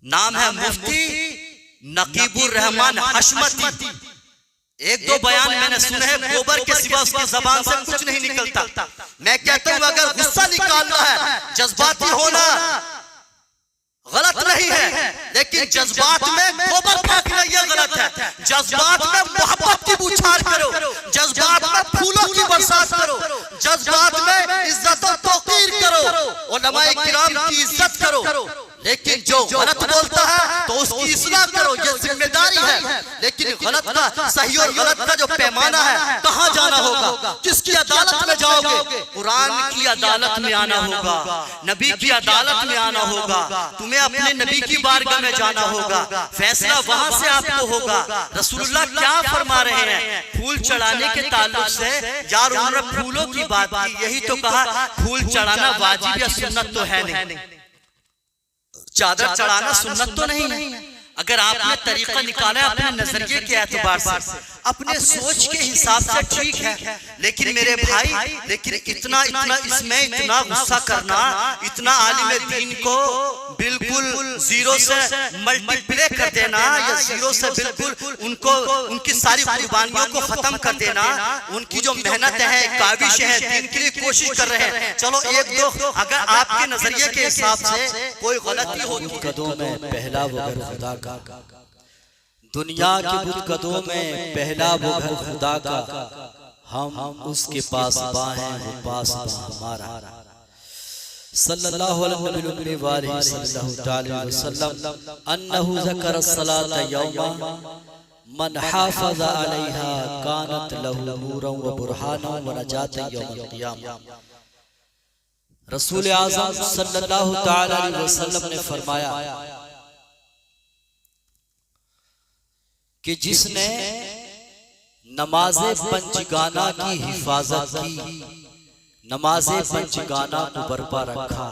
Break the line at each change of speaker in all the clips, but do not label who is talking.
नाम है मुफ्ती नकीबुर रहमान हशमती। एक दो बयान मैंने सुने हैं, गोबर के सिवा उसकी जबान से कुछ नहीं निकलता। मैं कहता हूं अगर गुस्सा निकालना है, जज्बाती होना गलत नहीं है, लेकिन जज्बात में गोबर फेंकना यह गलत है। जज्बात में मोहब्बत की बौछार करो, जज्बात में फूलों की बरसात करो, जज्बात में इज्जत और तौकीर करो, उलमाए किराम की इज्जत करो। लेकिन जो गलत बोलता है तो उसकी इस्लाह करो, यह जिम्मेदारी है। लेकिन गलत का सही और गलत का जो पैमाना है, कहाँ जाना होगा, किसकी अदालत में जाओगे? कुरान की अदालत में आना होगा, नबी की अदालत में आना होगा, तुम्हें अपने नबी की बारगाह में जाना होगा, फैसला वहां से आपको होगा। रसूलुल्लाह क्या फरमा रहे हैं फूल चढ़ाने के ताल्लुक से? यार उन्होंने फूलों की बात की, यही तो कहा फूल चढ़ाना वाजिब या सुन्नत तो है नहीं, चादर चढ़ाना सुन्नत तो नहीं है। अगर आपने तरीका निकाला है अपने नजरिए के एतबार से, अपने सोच के हिसाब से ठीक है, लेकिन मेरे भाई लेकिन इतना इसमें इतना गुस्सा करना, इतना आलिम दीन को बिल्कुल जीरो से मल्टीप्लाई कर देना, या जीरो से बिल्कुल उनको उनकी सारी कुर्बानियों को खत्म कर देना, उनकी जो मेहनत है, काविश है, दीन के लिए कोशिश कर रहे हैं। चलो एक दो अगर आपके नजरिए के हिसाब से कोई गलती होती,
कदों में पहला वो घर खुदा का, दुनिया के बुतकदों में पहला वो घर खुदा का, हम उसके पास बाहें वो पास हमारा। सल्लल्लाहु अलैहि वसल्लम अन्नहु ज़करा सलात यौमा मन हाफ़ज़ अलैहा कानत लहु नूरन व बुरहानन व नजातन यौमल क़ियामा। रसूल आज़म सल्लल्लाहु तआला अलैहि वसल्लम ने फरमाया कि जिसने नमाज़े पंचगाना की हिफाजत की, नमाज़े पंचगाना को बरपा रखा,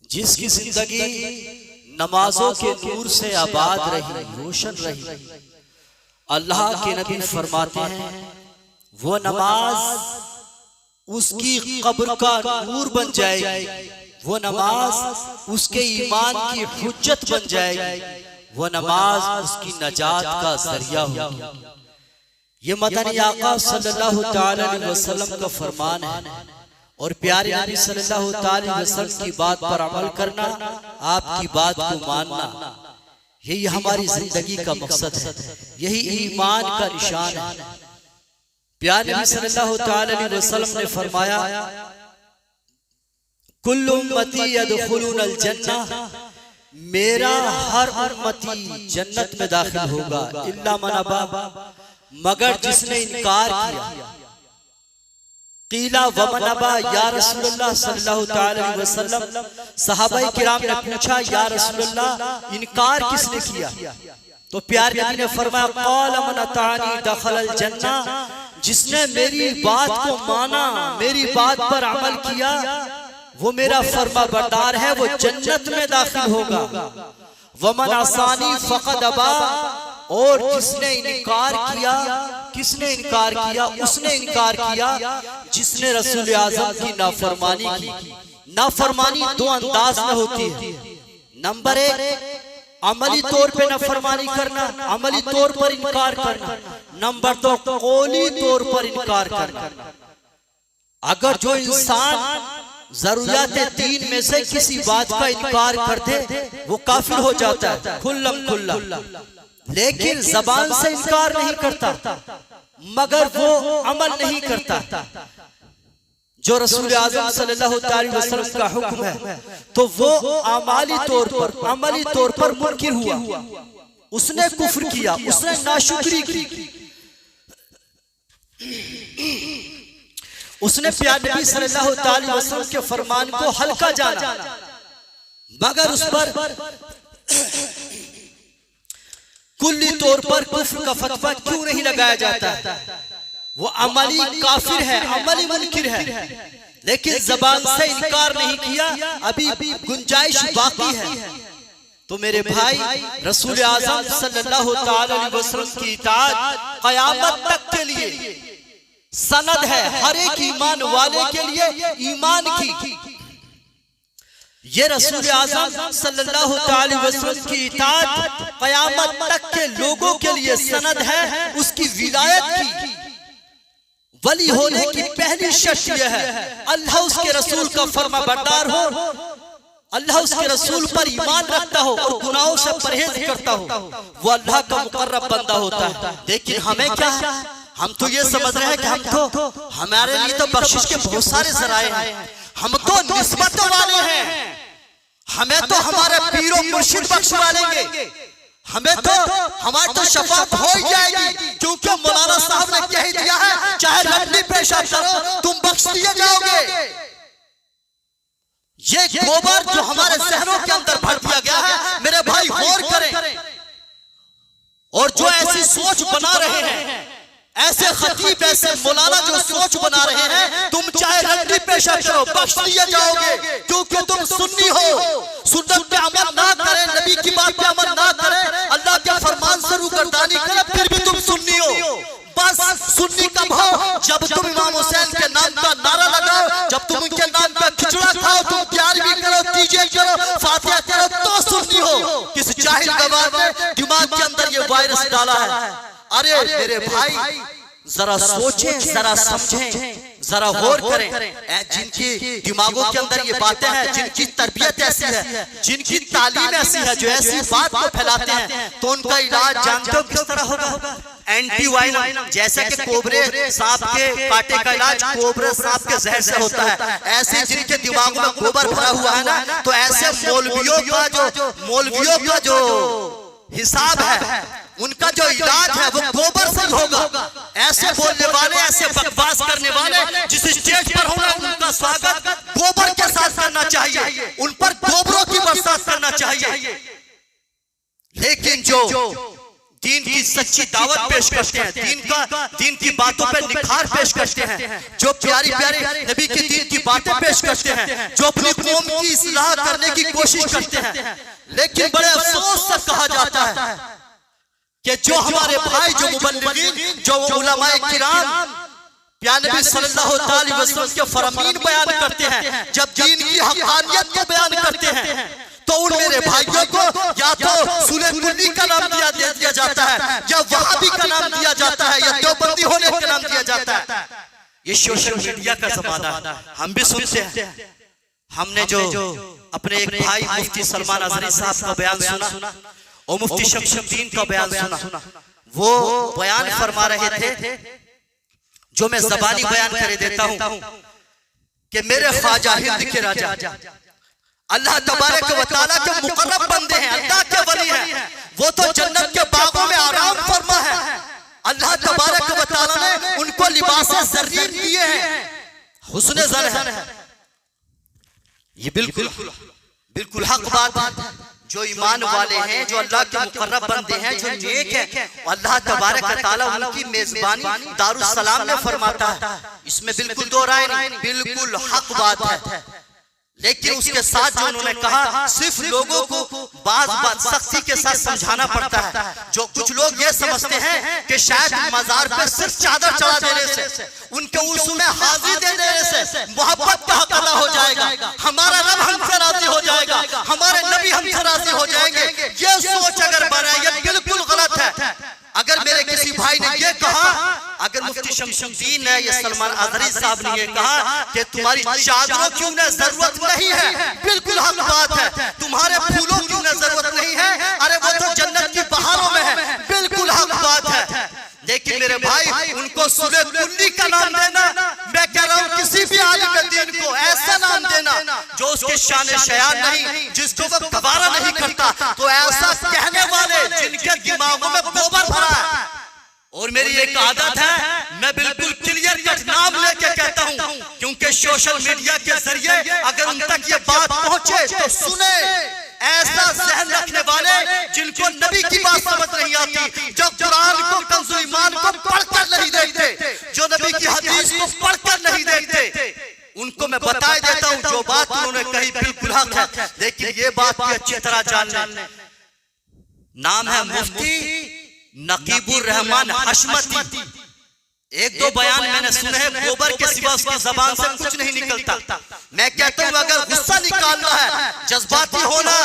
जिसकी जिंदगी नमाजों के नूर से आबाद रही, रोशन रही, अल्लाह के नबी फरमाते हैं वो नमाज उसकी कब्र का नूर बन जाएगी, वो नमाज उसके ईमान की हुज्जत बन जाएगी, वो नमाज उसकी नजात का जरिया होगी। ये मदनी आका सल्लल्लाहु तआला अलैहि वसल्लम का फरमान है, और प्यारे नबी सल्लल्लाहु तआला अलैहि वसल्लम की बात पर अमल करना, आपकी बात को मानना, यही हमारी जिंदगी का मकसद है, यही ईमान का निशान है। प्यारे नबी सल्लल्लाहु तआला अलैहि वसल्लम ने फरमाया कुल्लु उम्मती यदखुलूनल जन्नह, मेरा हर उम्मती जन्नत में दाखिल होगा, इल्ला मन अबा, मगर जिसने इनकार किया। क़ीला व मन अबा या रसूलुल्लाह सल्लल्लाहु तआला अलैहि वसल्लम, सहाबाए किराम ने पूछा या रसूलुल्लाह इनकार किसने किया? तो प्यारे नबी ने फरमाया क़ाल मन अतानी दखलल जन्नह, जिसने मेरी बात को माना, मेरी बात पर अमल किया, वो मेरा फर्मा बरदार है, वो जन्नत में दाखिल होगा। वमन आसानी फ़क़द अबा, और जिसने इनकार किया, किसने इनकार किया? उसने इनकार किया जिसने रसूल आज़म की नाफरमानी की। नाफरमानी दो अंदाज में होती है। नंबर एक, अमली तौर पे नाफरमानी करना, अमली तौर पर इनकार करना। नंबर दो, कौली तौर पर इनकार करना। अगर जो इंसान जरूरियात दीन में से किसी बात का इनकार कर दे, वो काफिर हो जाता है खुल्लम खुल्ला। लेकिन जबान से इनकार नहीं करता, मगर वो अमल नहीं करता। जो रसूल आज़म सल्लल्लाहु अलैहि वसल्लम का हुक्म है, तो वो अमली तौर पर मुनकिर हुआ, उसने कुफ्र किया, उसने नाशुक्री की, उसने प्यारे नबी सल्लल्लाहु अलैहि वसल्लम के फरमान को हल्का जाना, मगर उस पर कुल्ली तौर पर कुफ्र का फतवा क्यों नहीं लगाया जाता? वो अमली काफिर है, अमली मुनकिर है, लेकिन जबान से इनकार नहीं किया, अभी गुंजाइश बाकी है। तो मेरे भाई, रसूल आज़म सल्लल्लाहु अलैहि वसल्लम की इताअत क़यामत तक के लिए सनद है, हर एक ईमान वाले के लिए ईमान की। ये रसूल आज़म सल्लल्लाहु अलैहि वसल्लम की इताअत क़यामत तक के लोगों के लिए सनद है उसकी विलायत की। वली होने की पहली शर्त यह है अल्लाह उसके रसूल का फर्मा बरदार हो, अल्लाह उसके रसूल पर ईमान रखता हो और गुनाहों से परहेज करता हो, वो अल्लाह का मुकर्रब बंदा होता है। लेकिन हमें क्या, हम तो ये समझ रहे हैं कि हम तो हमारे लिए तो बख्शिश के बहुत सारे जराए हैं, हम तो निस्बत वाले हैं, हमें तो हमारे पीरो मुर्शिद बख्शवालेंगे, हमें तो हमारी तो शफाअत हो ही जाएगी, क्योंकि मौलाना साहब ने कह ही दिया है चाहे लंबी पेशाब करो तुम बख्श दिए जाओगे। ये गोबर जो हमारे शहरों के अंदर भर दिया गया है, मेरे भाई गौर करें, और जो ऐसी सोच बना रहे हैं, ऐसे खतीब ऐसे मौलाना जो सोच बना रहे हैं, तुम चाहे लंबी पेशा करो बख्श दिए जाओगे, क्योंकि तुम सुन्नी हो, सुन्नत पे अमल ना करें, नबी की बात पे अमल ना करें, अल्लाह के फरमान से रूगर्दानी करें, फिर भी तुम सुन्नी हो। बस सुन्नी कब हो, जब तुम इमाम हुसैन के नाम का नारा लगाओ, जब तुम उनके नाम का खिचड़ा खाओ, तुम प्यार भी करो, तीजे करो, फातिहा करो, तो सुन्नी हो। किस जाहिल गवार ने दिमाग के अंदर ये वायरस डाला है। अरे मेरे भाई जरा सोचें, जरा समझें, जरा गौर करें, जिनकी दिमागों के अंदर ये बातें हैं, जिनकी तरबियत ऐसी है, जिनकी तालीम ऐसी है, जो ऐसी बात को फैलाते हैं, तो उनका इलाज जानते हो किस तरह होगा? एंटीवायरल, जैसे कि कोबरे सांप के कांटे का इलाज कोबरे सांप के जहर से होता है, ऐसे जिनके दिमाग में गोबर भरा हुआ है ना, तो ऐसे मौलवियों का जो हिसाब है, उनका जो इलाज है वो गोबर से होगा। ऐसे बोलने वाले, ऐसे बकवास करने वाले जिस स्टेज पर होगा उनका स्वागत गोबर के साथ करना चाहिए, उन पर गोबरों की बरसात करना चाहिए। लेकिन जो दीन की सच्ची दावत पेश करते हैं, दीन की बातों पे निखार पेश करते हैं, जो प्यारी प्यारी नबी की दीन की बातें पेश करते हैं, जो अपनी कौम की इस्लाह करने की कोशिश करते हैं, लेकिन बड़े अफसोस से कहा जाता है कि जो हमारे भाई, जो मुबल्लिगीन, जो उलमाए किराम प्यारे नबी सल्लल्लाहु अलैहि वसल्लम के फरमीन बयान करते हैं, जब दीन की हक़ानियत को बयान करते हैं, तो उन मेरे भाइयों को या तो सुन्नी का नाम दिया जाता है, या वहाबी का नाम दिया जाता है, या देवबंदी होने का नाम दिया जाता है। ये सोशल मीडिया का जमाना है, हम भी सुनते हैं। हमने जो अपने एक भाई मुफ्ती सलमान अज़हरी साहब का बयान सुना और मुफ्ती शमसुद्दीन का बयान सुना, वो बयान फरमा रहे थे, जो मैं ज़बानी बयान कर देता हूं कि मेरे ख्वाजा हिंद के राजा अल्लाह तबारक व तआला के मुकर्रब बंदे हैं, अल्लाह के वली हैं, वो तो जन्नत के बागों में आराम फरमा है। अल्लाह तबारक व तआला ने उनको लिबासे ज़रीर दिए हैं, हुस्न ज़न है। ये बिल्कुल हक बात है। जो ईमान वाले हैं, जो अल्लाह के मुकर्रब बंदे हैं, जो नेक हैं, अल्लाह तबारक व तआला उनकी मेजबानी दारुस सलाम में फरमाता है, इसमें बिल्कुल दो राय नहीं, बिल्कुल हक बात है। लेकिन उसके साथ जो उन्होंने कहा, सिर्फ लोगों को बात सख्ती के साथ समझाना पड़ता है। जो कुछ लोग ये समझते हैं कि शायद मजार पर सिर्फ चादर चढ़ा देने से, उनके उर्स में हाजिर दे देने से मोहब्बत का हक अदा हो जाएगा, हमारा रब हमसे राजी हो जाएगा, हमारे नबी हमसे राजी हो जाएंगे। ये सोच अगर बनाए, ये बिल्कुल गलत है। अगर मेरे किसी भाई ने ये कहा, अगर मुफ्ती शमसुद्दीन ने या सलमान अज़हरी साहब ने ये कहा कि तुम्हारी चादरों की उन्हें जरूरत नहीं है, बिल्कुल हक बात है। तुम्हारे फूलों की उन्हें जरूरत नहीं है, अरे वो तो जन्नत की बहारों में है, बिल्कुल हक बात है। लेकिन मेरे भाई, उनको सूरह कुल्ली का नाम देना, मैं कह रहा हूँ किसी भी आलिम दीन को ऐसा नाम देना जो उसके शान शयान नहीं, जिसको वो गवारा नहीं करता, तो ऐसा कहने वाले जिनके दिमागों में गोबर भरा है। और मेरी एक आदत है, मैं बिल्कुल क्लियर कट नाम लेके कहता हूँ, क्योंकि सोशल मीडिया के जरिए अगर उन तक ये बात पहुंचे तो सुने। ऐसा ज़हन रखने वाले जिनको नबी की बात समझ नहीं आती, जो कुरान को, कंज़ुल ईमान को पढ़कर नहीं देखते, जो नबी की हदीस को पढ़कर नहीं देखते, उनको मैं बता देता हूँ जो बात उन्होंने कही बिल्कुल हक है। लेकिन ये बात भी अच्छी तरह जान लें, नाम है मुफ्ती नकीबुर रहमान हशमती,
एक दो बयान मैंने सुने हैं, गोबर के सिवा उसकी जबान से कुछ नहीं निकलता। मैं कहता हूं अगर गुस्सा निकालना है, जज्बाती होना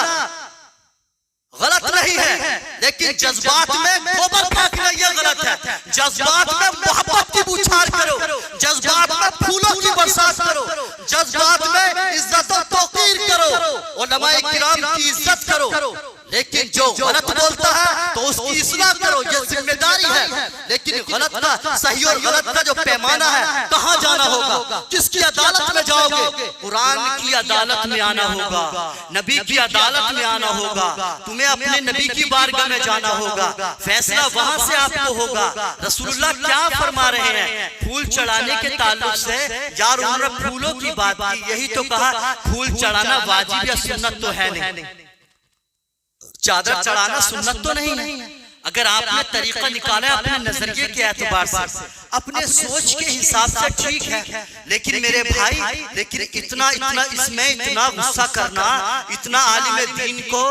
गलत नहीं है, लेकिन जज्बात में गोबर फेंकना यह गलत है। जज्बात में मोहब्बत की बौछार करो, जज्बात में फूलों की बरसात करो, जज्बात में इज्जत और तौकीर करो, उलमाए किराम की इज्जत करो। लेकिन जो गलत बोलता है तो उसकी इस्लाह करो, यह जिम्मेदारी है। लेकिन गलत का, सही और गलत का जो पैमाना है, कहाँ जाना होगा, किसकी अदालत में जाओगे? कुरान की अदालत में आना होगा, नबी की अदालत में आना होगा, तुम्हें अपने नबी की बारगाह में जाना होगा, फैसला वहां से आपको होगा। रसूलुल्लाह क्या फरमा रहे हैं फूल चढ़ाने के ताल्लुक से? यार उन्होंने फूलों की बात की, यही तो कहा फूल चढ़ाना वाजिब या सुन्नत तो है नहीं, चादर चढ़ाना सुन्नत तो नहीं है। अगर आपने तरीका निकाला है अपने नजरिए के एतबार से, अपने सोच के हिसाब से ठीक है, लेकिन मेरे भाई, लेकिन इतना इसमें इतना गुस्सा करना, इतना आलिम दीन को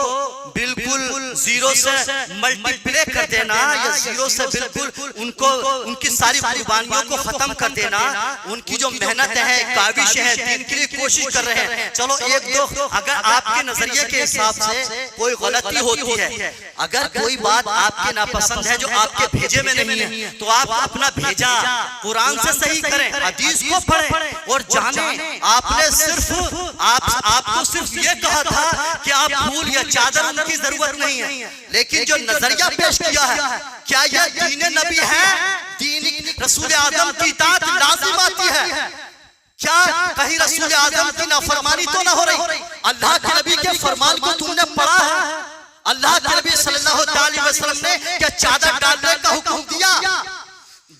बिल्कुल जीरो से मल्टीप्लाई कर देना, या जीरो से बिल्कुल उनको उनकी सारी कुर्बानियों को खत्म कर देना, उनकी जो मेहनत है, काविश है, दीन के लिए कोशिश कर रहे हैं। चलो एक दो अगर आपके नजरिए के हिसाब से कोई गलती होती है, अगर कोई बात आपके नापसंद है जो आपके भेजे में नहीं है, तो आप अपना भेजा कुरान से सही करें, हदीस को पढ़ें और जानें। आपने सिर्फ आपको सिर्फ ये कहा था कि आप फूल या चादर उनकी जरूरत नहीं है, लेकिन जो नजरिया पेश किया है, क्या यह दीन नबी है? दीन रसूल आजम की इताअत लाजिम आती है? क्या कहीं रसूल आजम की नाफरमानी तो ना हो रही? अल्लाह के नबी के फरमान को तुमने पढ़ा है? अल्लाह के नबी सल्लल्लाहु अलैहि वसल्लम ने क्या चादर डालने का हुक्म दिया?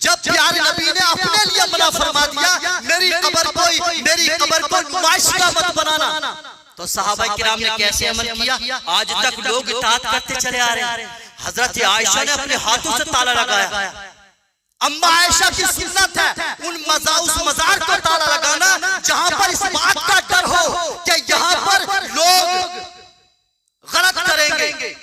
जब प्यारे नबी ने अपने लिए मना फरमा दिया, मेरी कब्र को नुमाइश का मत बनाना, तो सहाबा किराम ने कैसे अमल किया? आज तक लोग इताअत करते चले आ रहे हैं। हजरत आयशा ने अपने हाथों से ताला लगाया। अम्मा आयशा की सुन्नत है उस मजार को ताला लगाना जहां पर इस बात का डर हो कि यहाँ पर लोग गलत करेंगे,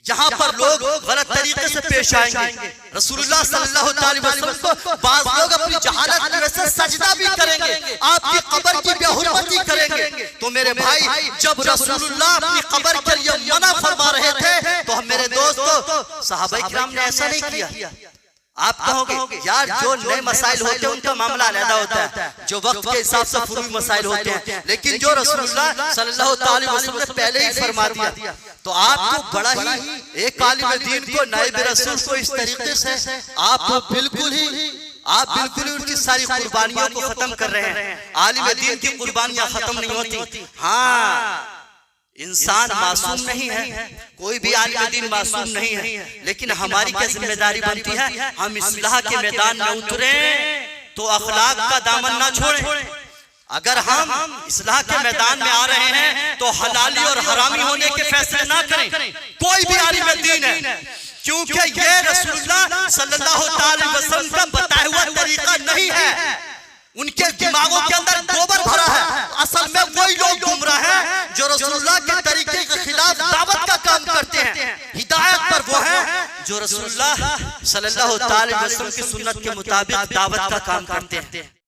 यहाँ पर लोग गलत तरीके से पेश आएंगे। रसूलुल्लाह सल्लल्लाहु अलैहि वसल्लम को बाज लोग अपनी जहालत की वजह से सजदा भी करेंगे, आपकी कब्र की बेहुरमती करेंगे। तो मेरे भाई, जब रसूलुल्लाह अपनी कब्र के लिए मना फरमा रहे थे, तो हम मेरे दोस्तों सहाबा किराम ने ऐसा नहीं किया। आप कहोगे यार जो नए मसाइल होते हैं उनका मामला अलग होता है, जो वक्त के हिसाब से फुरूई मसाइल होते हैं, लेकिन जो रसूलुल्लाह सल्लल्लाहु अलैहि वसल्लम ने पहले ही फरमा दिया, तो आपको बड़ा ही एक आलिम दीन को, नाइब रसूल को इस तरीके से आप बिल्कुल ही उनकी सारी कुर्बानियों को खत्म कर रहे हैं। आलिम दीन की कुर्बानियां खत्म नहीं होती। हाँ, इंसान मासूम नहीं है, कोई भी आलिम दीन मासूम नहीं है, लेकिन हमारी क्या जिम्मेदारी बनती है? हम इस्लाह के मैदान में उतरे तो अखलाक का दामन ना छोड़ें। अगर हम इस्लाह के मैदान में आ रहे हैं तो हलाली और हरामी होने के फैसले ना करें, कोई भी आलिम दीन है, क्योंकि ये रसूलुल्लाह सल्लल्लाहु अलैहि वसल्लम का बताया हुआ तरीका नहीं है। उनके दिमागों के अंदर गोबर भरा है। असल में वही लोग गुमराह हैं जो रसूलुल्लाह के तरीके के खिलाफ दावत का काम करते हैं। हिदायत पर वो है जो रसूलुल्लाह सल्लल्लाहु अलैहि वसल्लम की सुन्नत के मुताबिक दावत का काम करते हैं।